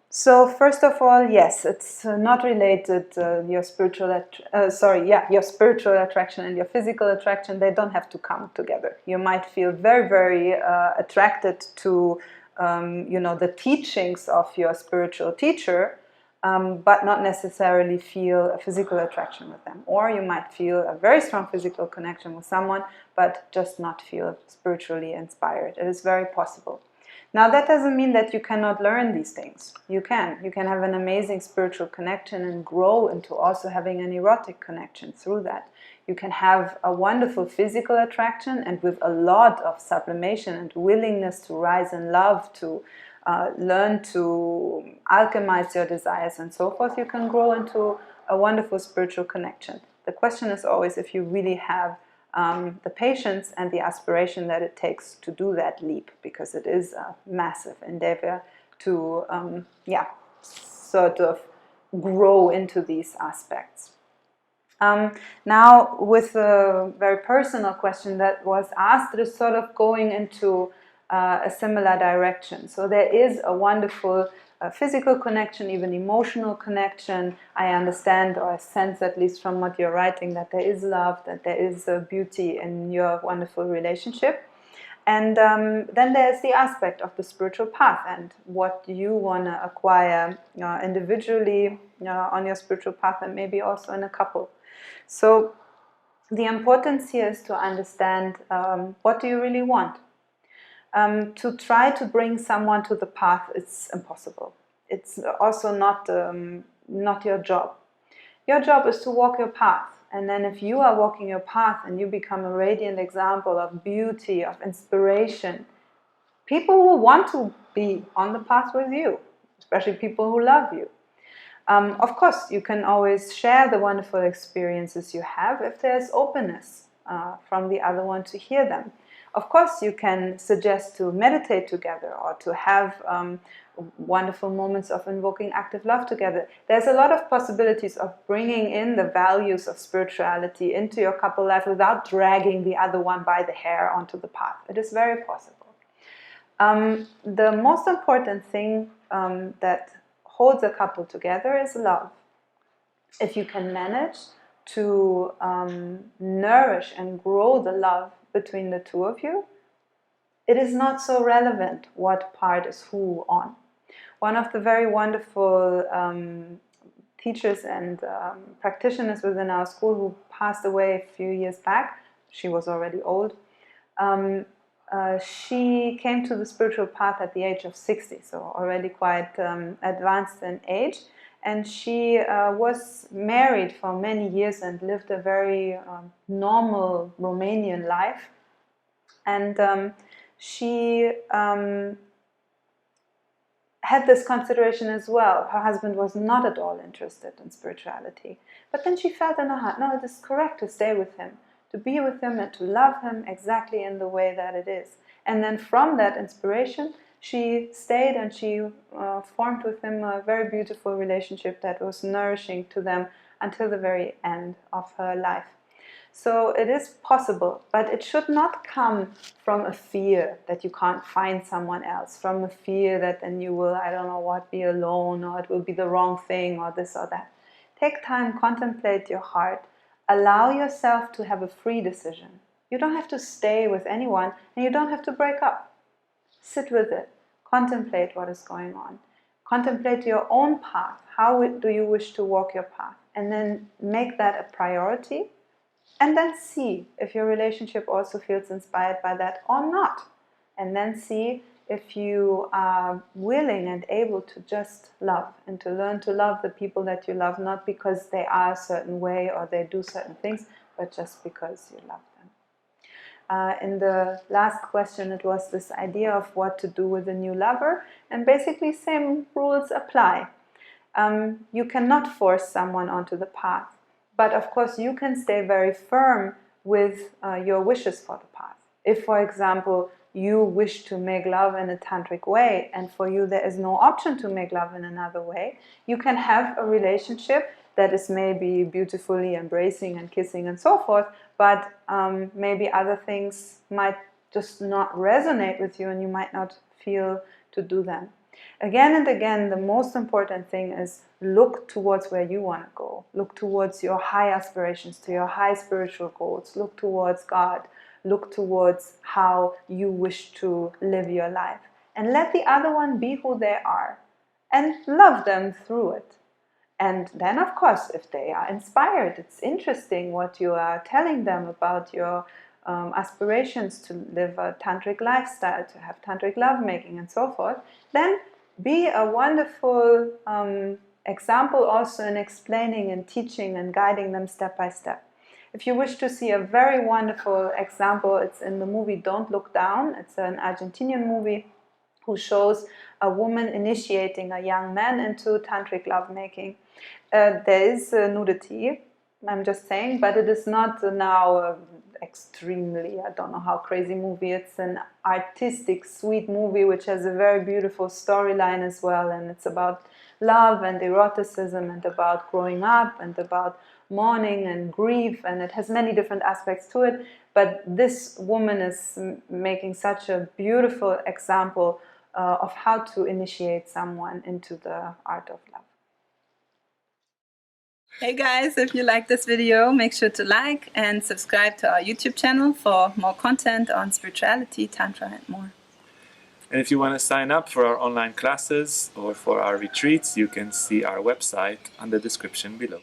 So first of all, yes, it's not related. Your spiritual, your spiritual attraction and your physical attraction, they don't have to come together. You might feel very, very attracted to, the teachings of your spiritual teacher, but not necessarily feel a physical attraction with them. Or you might feel a very strong physical connection with someone, but just not feel spiritually inspired. It is very possible. Now, that doesn't mean that you cannot learn these things. You can. You can have an amazing spiritual connection and grow into also having an erotic connection through that. You can have a wonderful physical attraction, and with a lot of sublimation and willingness to rise in love, to learn to alchemize your desires and so forth, you can grow into a wonderful spiritual connection. The question is always if you really have the patience and the aspiration that it takes to do that leap, because it is a massive endeavor to, sort of grow into these aspects. Now, with a very personal question that was asked, it is sort of going into a similar direction. So there is a wonderful physical connection, even emotional connection. I understand, or I sense at least from what you're writing, that there is love, that there is beauty in your wonderful relationship. And then there's the aspect of the spiritual path and what you want to acquire individually on your spiritual path, and maybe also in a couple. So the importance here is to understand what do you really want. To try to bring someone to the path, it's impossible. It's also not your job. Your job is to walk your path. And then if you are walking your path and you become a radiant example of beauty, of inspiration, people will want to be on the path with you, especially people who love you. Of course, you can always share the wonderful experiences you have if there's openness from the other one to hear them. Of course, you can suggest to meditate together or to have wonderful moments of invoking active love together. There's a lot of possibilities of bringing in the values of spirituality into your couple life without dragging the other one by the hair onto the path. It is very possible. The most important thing that holds a couple together is love. If you can manage to nourish and grow the love between the two of you, it is not so relevant what part is who on. One of the very wonderful teachers and practitioners within our school who passed away a few years back, she was already old, she came to the spiritual path at the age of 60, so already quite advanced in age. And she was married for many years and lived a very normal Romanian life. And she had this consideration as well. Her husband was not at all interested in spirituality. But then she felt in her heart, no, it is correct to stay with him, to be with him and to love him exactly in the way that it is. And then from that inspiration, she stayed and she formed with him a very beautiful relationship that was nourishing to them until the very end of her life. So it is possible, but it should not come from a fear that you can't find someone else, from a fear that then you will, I don't know what, be alone, or it will be the wrong thing, or this or that. Take time, contemplate your heart, allow yourself to have a free decision. You don't have to stay with anyone, and you don't have to break up. Sit with it. Contemplate what is going on. Contemplate your own path. How do you wish to walk your path? And then make that a priority. And then see if your relationship also feels inspired by that or not. And then see if you are willing and able to just love and to learn to love the people that you love, not because they are a certain way or they do certain things, but just because you love them. In the last question, it was this idea of what to do with a new lover, and basically same rules apply. You cannot force someone onto the path, but of course you can stay very firm with your wishes for the path. If, for example, you wish to make love in a tantric way, and for you there is no option to make love in another way, you can have a relationship that is maybe beautifully embracing and kissing and so forth, but maybe other things might just not resonate with you and you might not feel to do them. Again and again, the most important thing is look towards where you want to go. Look towards your high aspirations, to your high spiritual goals. Look towards God. Look towards how you wish to live your life. And let the other one be who they are. And love them through it. And then, of course, if they are inspired, it's interesting what you are telling them about your aspirations to live a tantric lifestyle, to have tantric lovemaking and so forth, then be a wonderful example also in explaining and teaching and guiding them step by step. If you wish to see a very wonderful example, it's in the movie Don't Look Down. It's an Argentinian movie who shows a woman initiating a young man into tantric lovemaking. There is nudity, I'm just saying, but it is not now extremely, I don't know how crazy movie. It's an artistic, sweet movie which has a very beautiful storyline as well, and it's about love and eroticism and about growing up and about mourning and grief, and it has many different aspects to it. But this woman is making such a beautiful example of how to initiate someone into the art of love. Hey guys, if you like this video, make sure to like and subscribe to our YouTube channel for more content on spirituality, Tantra and more. And if you want to sign up for our online classes or for our retreats, you can see our website on the description below.